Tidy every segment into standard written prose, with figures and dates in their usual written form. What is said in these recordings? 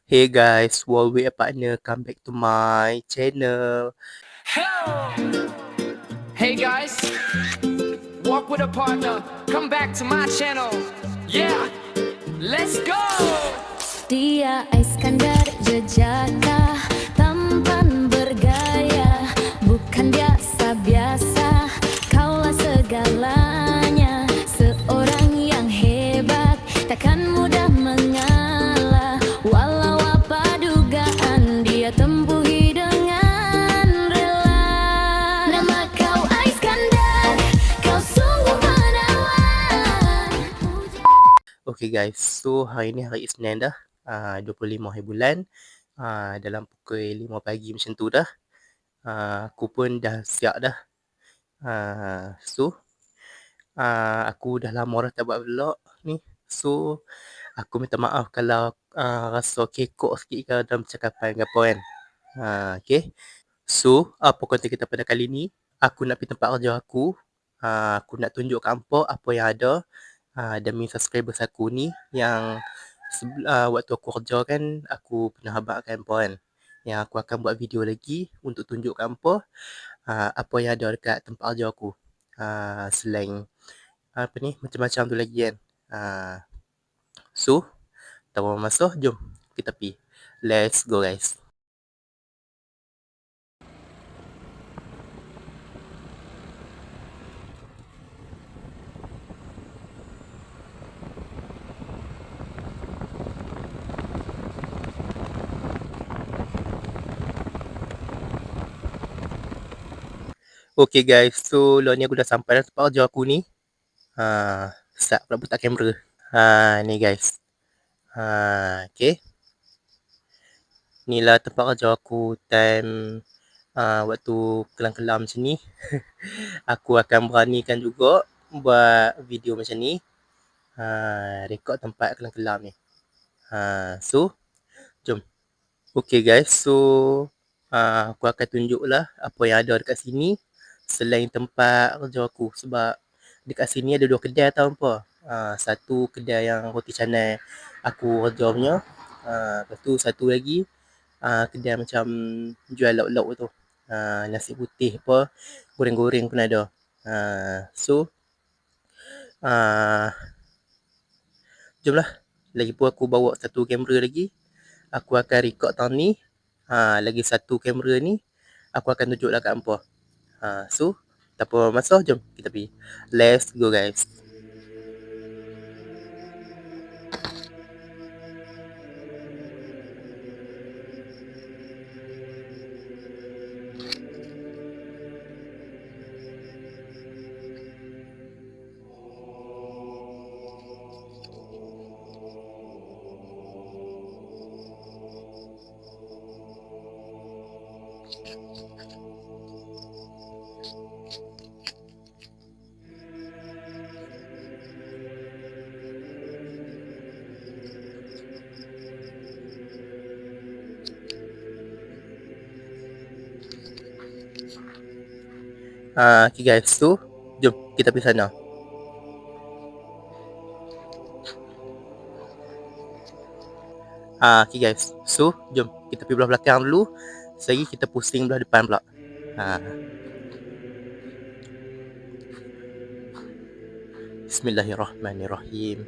Hey guys, Huawei partner, come back to my channel. Hey guys, walk with a partner, come back to my channel. Yeah, let's go. Dia Iskandar jejaka, tampan bergaya, bukan biasa-biasa, kaulah segalanya. Seorang yang hebat, takkan mudah mengalah, walau apa dugaan dia tempuhi dengan rela. Nama kau Iskandar, kau sungguh menawan. Okay guys, so hari ni hari Isnin dah, 25 hari bulan, dalam pukul 5 pagi macam tu dah. Aku pun dah siap dah. Aku dah lama dah tak buat vlog ni. So, aku minta maaf kalau rasa kekok sikit ke dalam percakapan ke apa kan. Okay. So, apa konten kita pada kali ni? Aku nak pergi tempat kerja aku. Aku nak tunjuk kat hampa apa yang ada demi subscribers aku ni yang waktu aku kerja kan aku pernah habaqkan hampa kan. Yang aku akan buat video lagi untuk tunjuk kat hampa apa yang ada dekat tempat kerja aku. Selain apa ni macam-macam tu lagi kan. So, tanpa masa, jom kita pergi. Let's go guys. Okay guys, so lah ni aku dah sampai dah tempat kerja aku ni. Start pula buka kamera. Ni guys. Okay. Inilah tempat kerja aku time waktu kelam-kelam macam ni. Aku akan beranikan juga buat video macam ni. Rekod tempat kelam-kelam ni. So, jom. Okay guys, so aku akan tunjuklah apa yang ada dekat sini selain tempat kerja aku. Sebab dekat sini ada 2 kedai tau apa. Satu kedai yang roti canai aku kerja punya. Lepas tu satu lagi kedai macam jual lauk-lauk tu. Nasi putih apa, goreng-goreng pun ada. So, jomlah. Lagipun aku bawa satu kamera lagi. Aku akan record tahun ni. Lagi satu kamera ni aku akan tunjuklah kat hampa. So, tanpa masa, jom kita pergi. Let's go guys. Okay guys, so jom kita pergi sana. Okay guys, so jom kita pergi belah belakang dulu. Selagi kita pusing belah depan pula. Bismillahirrahmanirrahim.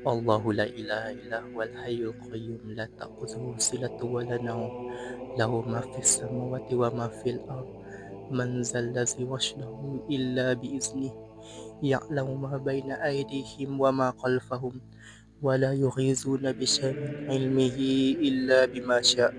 Allahu la ilaha illa huwal hayyul qayyum la ta'khudhuhu sinatun wa la nawm. Lahu ma fis samawati wa ma fil ard. Man zal ladzi yashfa'u illa bi idznih. Ya'lamu ma baina aydihim wa ma khalfahum. Wa la yughizuna bi syai'in min ilmihi illa bima syaa'.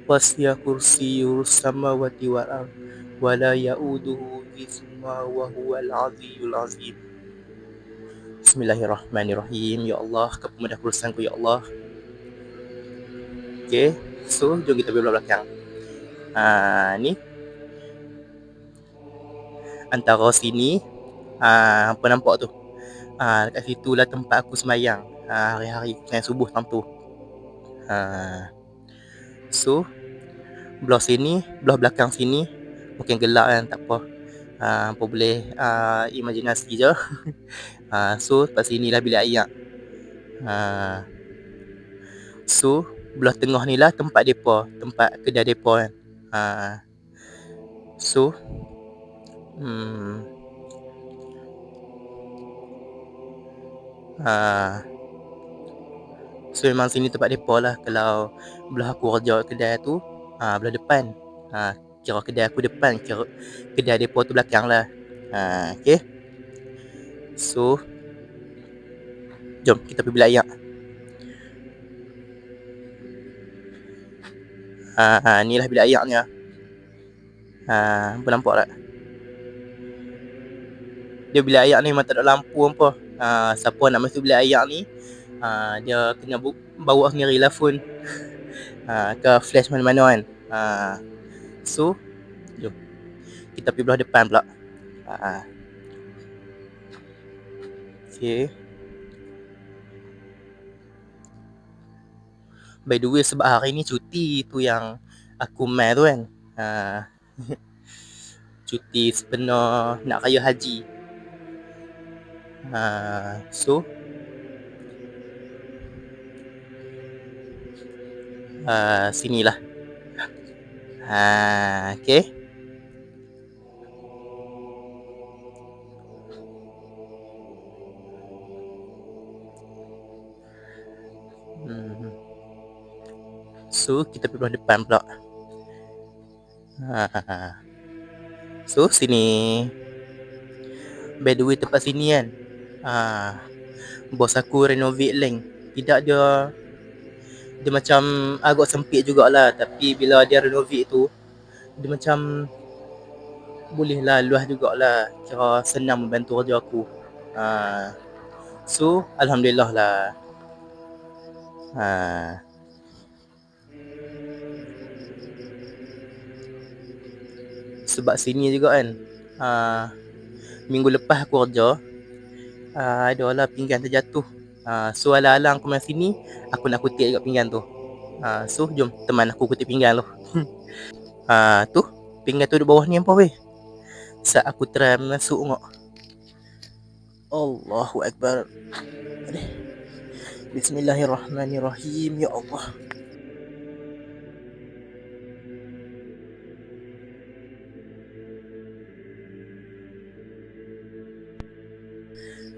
Wasi'a kursiyyuhu samawati wal ard. Wa la ya'uduhu hifdhuhuma wa huwal 'aliyyul 'azim. Bismillahirrahmanirrahim. Ya Allah, kepada urusanku ya Allah. Okay, so jom kita belah belakang. Ni antara sini apa nampak tu? Dekat situ lah tempat aku semayang hari-hari semayang subuh tam tu. So belah sini, belah belakang sini mungkin gelap kan, tak apa. Apa boleh imajinasi je. So lepas sini lah bilik air. So belah tengah ni lah tempat depa, tempat kedai depa kan. So so memang sini tempat depa lah. Kalau belah aku kerja kedai tu, belah depan. Kira kedai aku depan, kira kedai depa tu belakang lah. Okay. So jom kita pergi bilik ayak. Ni lah bilik ayaknya. Apa nampak tak? Dia bilik ayak ni memang tak ada lampu apa. Siapa nak masuk bilik ayak ni, dia kena bawa sendiri lah phone, ke flash mana-mana kan. So jom kita pergi belah depan pula. Okay. By the way, sebab hari ni cuti tu yang aku main tu kan. Cuti sebenar nak raya haji. So sinilah. Okay. So kita pergi belah depan pula. So sini. By the way, tempat sini kan, bos aku renovate leng. Tidak, dia macam agak sempit jugalah. Tapi bila dia renovate tu, dia macam boleh lah, luas jugalah. Kira senang membantu kerja aku. So alhamdulillah lah. Sebab sini juga kan, minggu lepas aku kerja, adalah pinggan terjatuh. So alang-alang aku main sini, aku nak kutip juga pinggan tu. So jom teman aku kutip pinggan tu. Tu pinggan tu di bawah ni apa weh? Saat aku try masuk ngok. Allahu Akbar. Bismillahirrahmanirrahim. Ya Allah.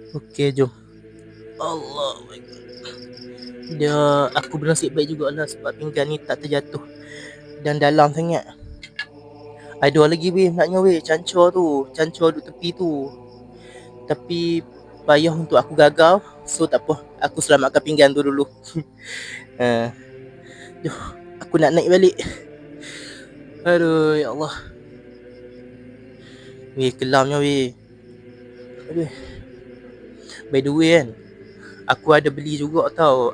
Okey, jom. Allahu Akbar. Aku bernasib baik jugalah sebab pinggan ni tak terjatuh dan dalam sangat. Ada lagi weh naknya weh, cancor duduk tepi tu. Tapi payah untuk aku gagal. So tak apa, aku selamatkan pinggan tu dulu. Aku nak naik balik. Aduh, ya Allah. Weh, kelamnya weh. Aduh. By the way kan, aku ada beli juga tau,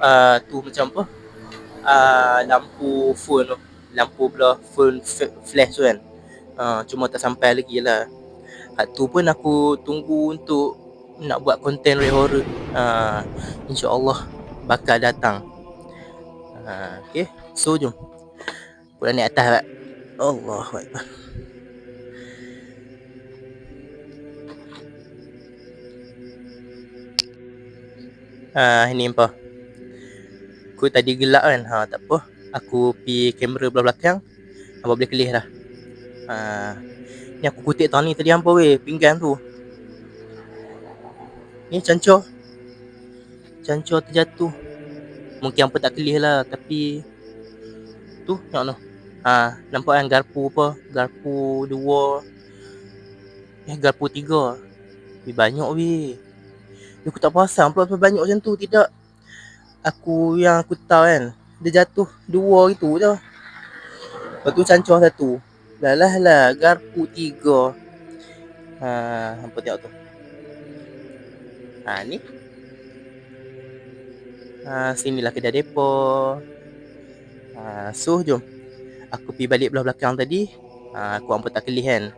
tu macam apa, lampu phone tu. Lampu belah phone flash tu kan. Cuma tak sampai lagi lah. Hak tu pun aku tunggu untuk nak buat konten Ray Horror. InsyaAllah bakal datang. Okay. So jom aku dah naik atas tak? Allahu Akbar. Ini apa? Aku tadi gelap kan. Tak apa. Aku pergi kamera belah belakang. Apa boleh kelih dah. Ni aku kutip tau ni tadi apa weh, pinggan tu. Ni cancor terjatuh. Mungkin apa tak kelih lah, tapi tu tengok tu. Nampak kan garpu apa? Garpu 2, garpu 3. Banyak weh. Aku tak perasan pula banyak macam tu. Tidak. Aku tahu kan, dia jatuh 2 gitu je. Lepas tu cancor 1. Lah, garpu 3. Hampa tengok tu. Ni. Sinilah kedai depa. So jom. Aku pergi balik belah belakang tadi. Aku hampa tak kelih kan.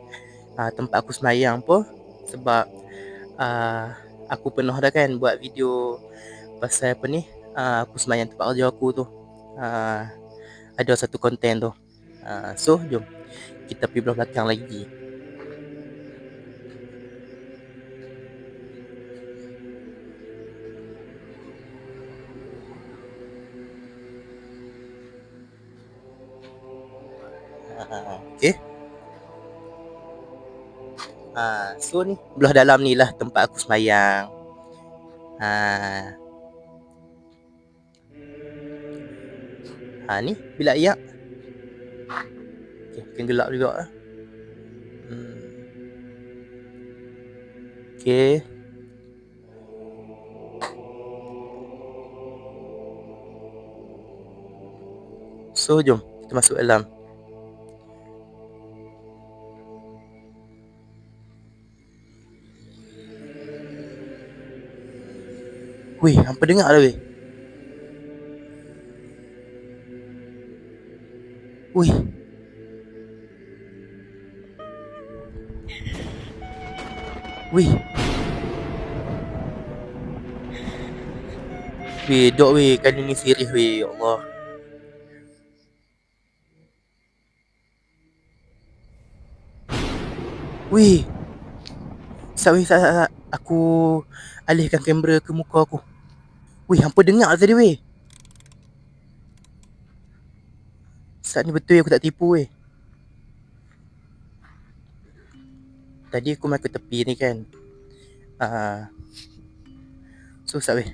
Tempat aku semayang apa. Sebab aku pernah dah kan buat video pasal apa ni. Aku semayang tempat kerja aku tu. Ada satu konten tu. So jom kita pergi belah belakang lagi. Okay. So ni belah dalam ni lah tempat aku semayang. Ni bilik ayak. Okay, makin gelap juga lah. Okay. So jom kita masuk dalam. Weh, hampa dengar tak weh? Weh. Weh. Weh, dok weh, kali ni serius weh, ya Allah. Weh. Sat. Aku alihkan kamera ke muka aku. Weh, hampa dengar tadi weh. Sat ni betul aku tak tipu weh. Tadi aku main ke tepi ni kan. So sat weh.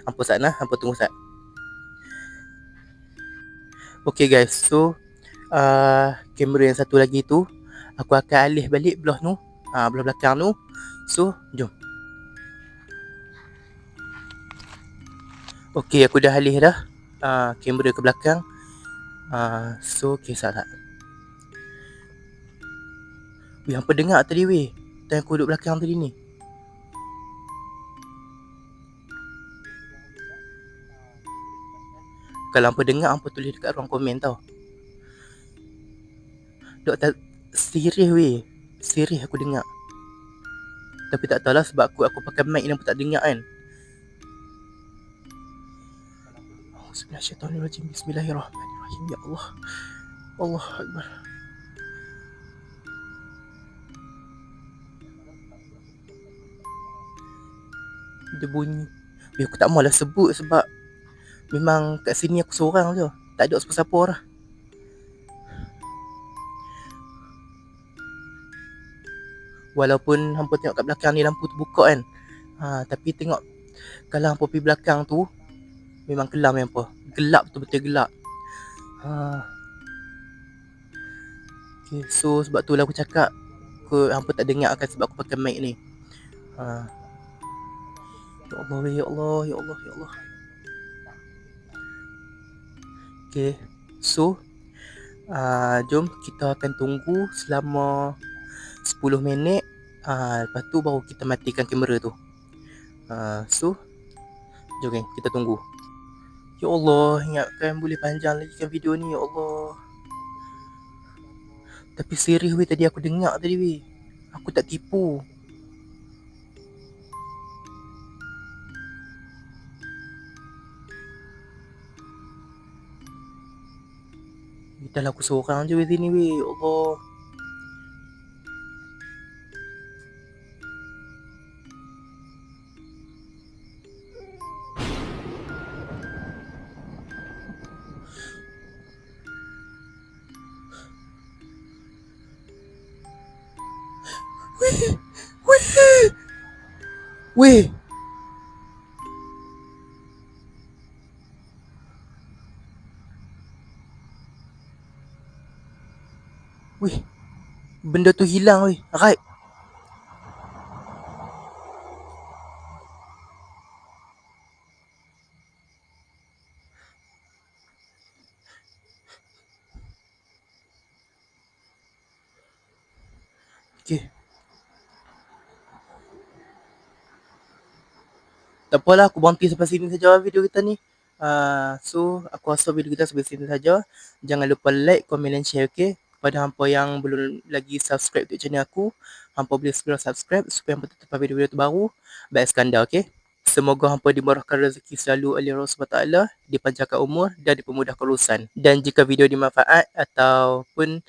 Hampa sat nah, hampa tunggu sat. Okay guys, so kamera yang satu lagi tu aku akan alih balik belah tu, belah belakang tu. So jom. Okay, aku dah alih dah kamera ke belakang. So kisah tak. Weh, hampa dengar tadi weh, time aku duduk belakang tadi ni. Kalau hampa dengar, hampa tulis dekat ruang komen tau. Dok tak serius weh. Serius aku dengar. Tapi tak tahulah sebab aku pakai mic ni pun tak dengar kan. Bismillahirrahmanirrahim. Bismillahirrahmanirrahim. Ya Allah. Allah Akbar. Dia bunyi. Aku tak maulah sebut sebab memang kat sini aku seorang je. Tak ada siapa-siapa lah. Walaupun hampa tengok kat belakang ni lampu tu buka kan. Tapi tengok kalau hampa pergi belakang tu memang kelam hampa. Gelap, betul-betul gelap. Okay, so sebab tu lah aku cakap hampa tak dengar kan sebab aku pakai mic ni. Ya Allah, ya Allah, ya Allah, ya Allah. Okay, so jom kita akan tunggu selama 10 minit. Lepas tu baru kita matikan kamera tu. So jom kan, kita tunggu. Ya Allah, ingatkan boleh panjang lagi kan video ni, ya Allah. Tapi serius weh, tadi aku dengar tadi weh. Aku tak tipu. Dah lah aku seorang je weh sini weh, ya Allah. Weh. Weh. Benda tu hilang weh. Right. Okay. Tak apalah, aku berhenti sampai sini saja video kita ni. So aku rasa video kita sampai sini saja. Jangan lupa like, komen dan share, okay? Kepada hampa yang belum lagi subscribe untuk channel aku, hampa boleh segera subscribe supaya hampa tak terlepas video-video terbaru. Baik Iskandar, okay? Semoga hampa dimurahkan rezeki selalu oleh Allah SWT, dipanjangkan umur dan dipermudahkan urusan. Dan jika video dimanfaat ataupun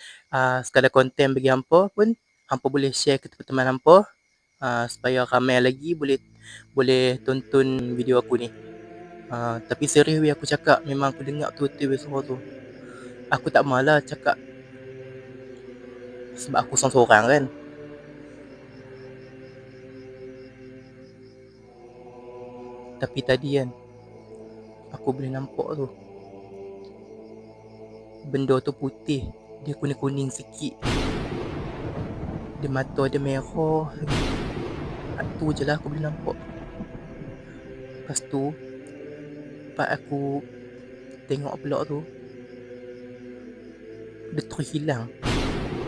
sekadar konten bagi hampa pun, hampa boleh share ke teman-teman hampa supaya ramai lagi boleh tonton video aku ni. Tapi serius weh, aku cakap memang aku dengar betul-betul weh suara tu. Aku tak malah cakap Sebab aku seorang-seorang kan. Tapi tadi kan, aku boleh nampak tu, benda tu putih, dia kuning-kuning sikit, dia mata dia merah lagi. Tu je lah aku boleh nampak. Lepas tu, pas aku tengok pula tu, dia terus hilang.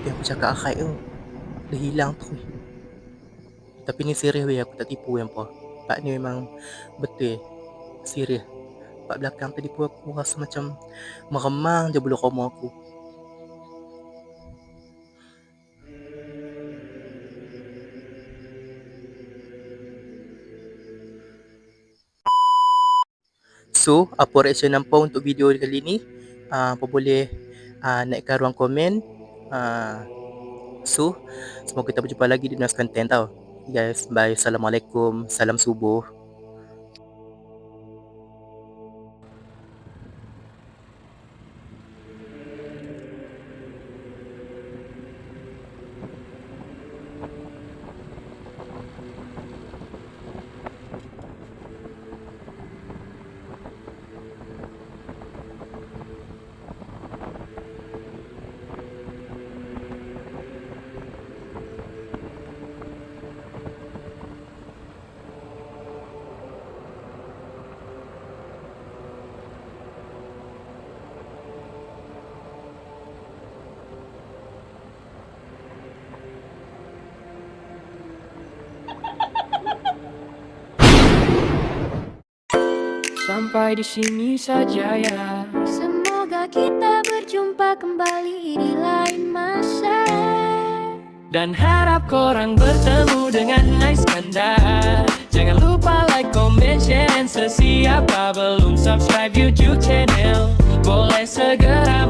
Yang aku cakap akhair tu, dia hilang terus. Tapi ni serius weh, aku tak tipu yang apa. Part ni memang betul, serius. Part belakang tadi pun aku rasa macam meremang je bulu roma aku. So, apa reaction nampak untuk video kali ni? Apa boleh naikkan ruang komen. So, semoga kita berjumpa lagi di next content tau. Guys, bye. Assalamualaikum. Salam subuh. Sampai di sini saja ya. Semoga kita berjumpa kembali di lain masa. Dan harap korang bertemu dengan Iskandar. Jangan lupa like, comment, share. Dan sesiapa belum subscribe YouTube channel, boleh segera